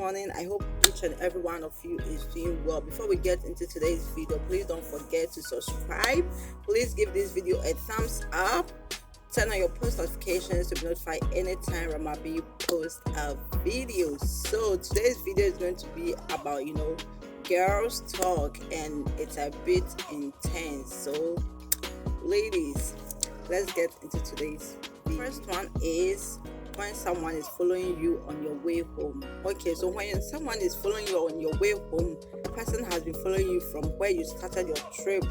morning. I hope each and every one of you is doing well. Before we get into today's video, please don't forget to subscribe. Please give this video a thumbs up. Turn on your post notifications to be notified anytime Ramabi post a video. So today's video is going to be about girls talk, and it's a bit intense. So ladies, let's get into today's video. First one is when someone is following you on your way home. Okay, so when someone is following you on your way home, the person has been following you from where you started your trip.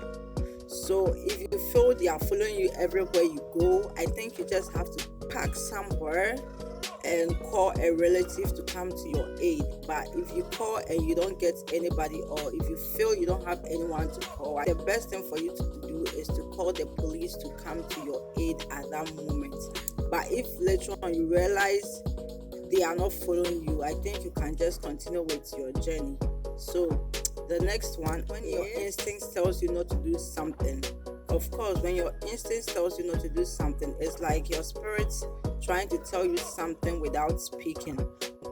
So if you feel they are following you everywhere you go, I think you just have to park somewhere and call a relative to come to your aid. But if you call and you don't get anybody, or if you feel you don't have anyone to call, the best thing for you to do is to call the police to come to your aid at that moment. But if later on you realize they are not following you, I think you can just continue with your journey. So the next one, when your instincts tells you not to do something. Of course, when your instincts tells you not to do something, it's like your spirit's trying to tell you something without speaking.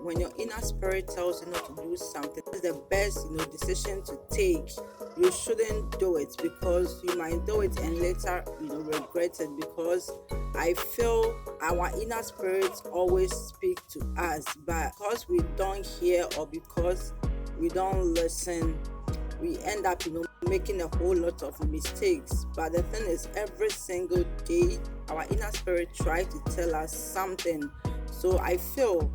When your inner spirit tells you not to do something, it's the best decision to take. You shouldn't do it, because you might do it and later regret it, because I feel our inner spirits always speak to us, but because we don't hear or because we don't listen, we end up making a whole lot of mistakes. But the thing is, every single day our inner spirit tries to tell us something. So I feel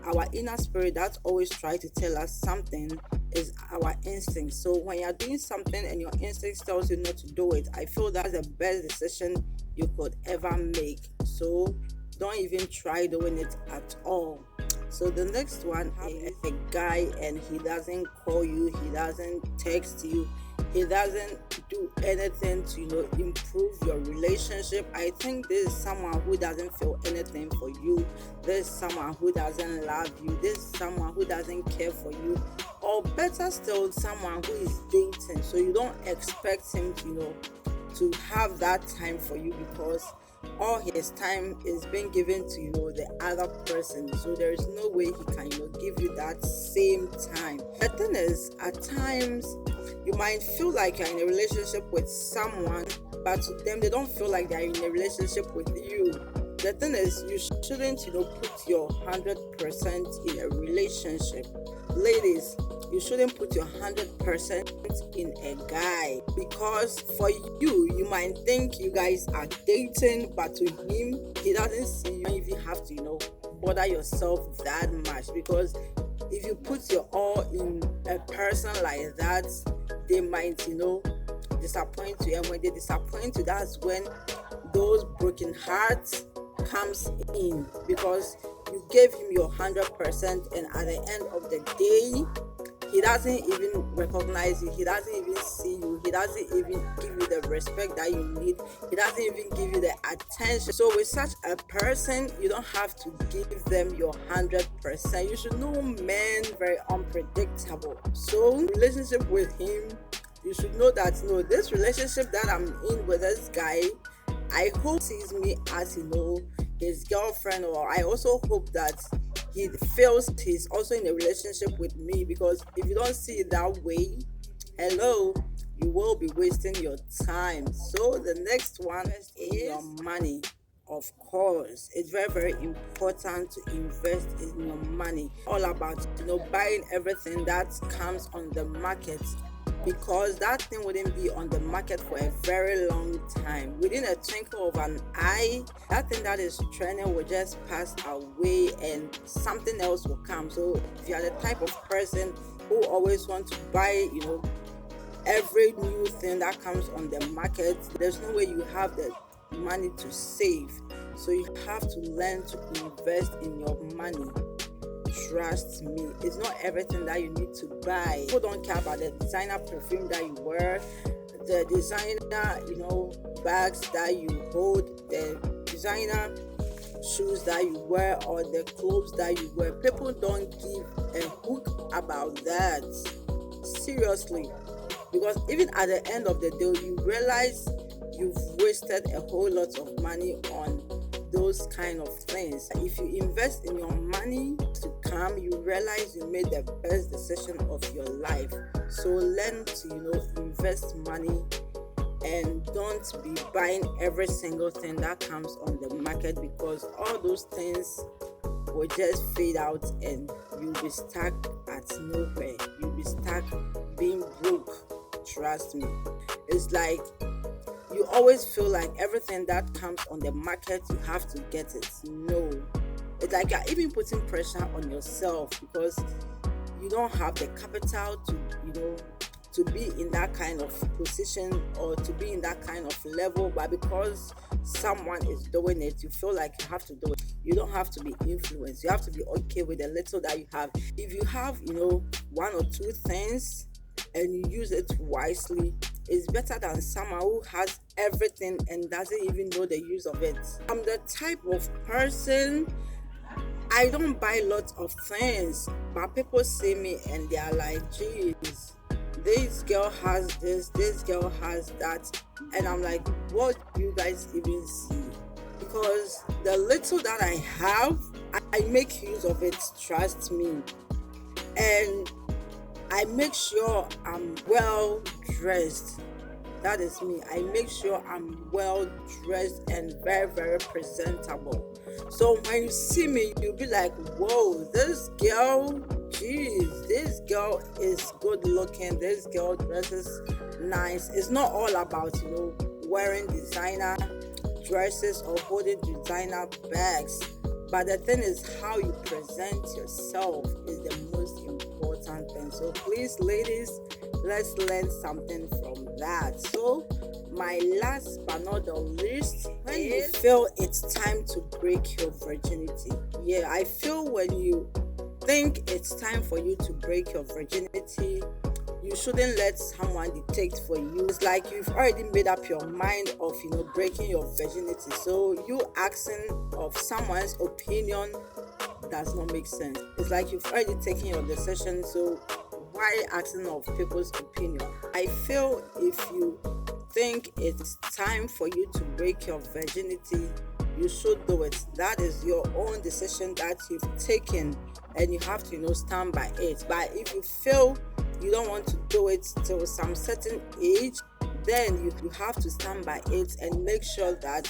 our inner spirit that always tries to tell us something is our instinct. So when you're doing something and your instinct tells you not to do it, I feel that's the best decision you could ever make. So don't even try doing it at all. So the next one is a guy and he doesn't call you, he doesn't text you, he doesn't do anything to improve your relationship. I think this is someone who doesn't feel anything for you. This is someone who doesn't love you. This is someone who doesn't care for you. Or better still, someone who is dating. So you don't expect him to have that time for you, because all his time is being given to the other person. So there is no way he can give you that same time. The thing is, at times you might feel like you're in a relationship with someone, but to them they don't feel like they're in a relationship with you. The thing is, you shouldn't put your 100% in a relationship. Ladies, you shouldn't put your 100% in a guy, because for you might think you guys are dating, but to him, he doesn't see you. If you have to bother yourself that much, because if you put your all in a person like that, they might disappoint you, and when they disappoint you, that's when those broken hearts comes in, because you gave him your 100%, and at the end of the day he doesn't even recognize you, he doesn't even see you, he doesn't even give you the respect that you need, he doesn't even give you the attention. So with such a person, you don't have to give them your 100%. You should know men very unpredictable. So relationship with him, you should know that this relationship that I'm in with this guy, I hope he sees me as his girlfriend, or I also hope that he feels he's also in a relationship with me, because if you don't see it that way, hello, you will be wasting your time. So the next one is your money. Of course, it's very, very important to invest in your money. All about buying everything that comes on the market, because that thing wouldn't be on the market for a very long time. Within a twinkle of an eye, that thing that is trending will just pass away and something else will come. So if you are the type of person who always wants to buy every new thing that comes on the market, there's no way you have the money to save. So you have to learn to invest in your money. Trust me, it's not everything that you need to buy. People don't care about the designer perfume that you wear, the designer bags that you hold, the designer shoes that you wear, or the clothes that you wear. People don't give a hoot about that, seriously, because even at the end of the day, you realize you've wasted a whole lot of money on those kind of things. If you invest in your money to come, you realize you made the best decision of your life. So learn to invest money, and don't be buying every single thing that comes on the market, because all those things will just fade out and you'll be stuck at nowhere. You'll be stuck being broke. Trust me. It's like you always feel like everything that comes on the market, you have to get it. No. It's like you're even putting pressure on yourself because you don't have the capital to be in that kind of position or to be in that kind of level, but because someone is doing it, you feel like you have to do it. You don't have to be influenced. You have to be okay with the little that you have. If you have one or two things and you use it wisely, it's better than someone who has everything and doesn't even know the use of it. I'm the type of person, I don't buy lots of things, but people see me and they are like, geez, this girl has this girl has that, and I'm like, what do you guys even see? Because the little that I have, I make use of it, trust me. And I make sure I'm well dressed. That is me. I make sure I'm well dressed and very, very presentable. So when you see me, you'll be like, whoa, this girl, geez, this girl is good looking. This girl dresses nice. It's not all about, wearing designer dresses or holding designer bags. But the thing is, how you present yourself is the most important thing. So please, ladies, let's learn something from that. So my last but not the least, when you feel it's time to break your virginity. Yeah, I feel when you think it's time for you to break your virginity, you shouldn't let someone dictate for you. It's like you've already made up your mind of breaking your virginity. So you asking of someone's opinion does not make sense. It's like you've already taken your decision, so why asking of people's opinion? I feel if you think it's time for you to break your virginity, you should do it. That is your own decision that you've taken, and you have to stand by it. But if you feel you don't want to do it till some certain age, then you have to stand by it and make sure that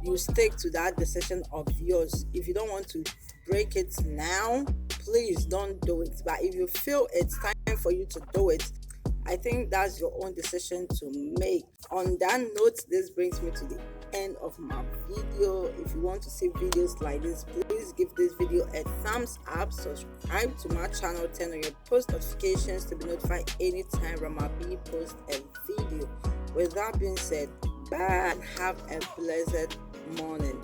you stick to that decision of yours. If you don't want to break it now, please don't do it. But if you feel it's time for you to do it, I think that's your own decision to make. On that note, this brings me to the end of my video. If you want to see videos like this, please give this video a thumbs up, subscribe to my channel, turn on your post notifications to be notified anytime Rama-B posts a video. With that being said, bye and have a blessed morning.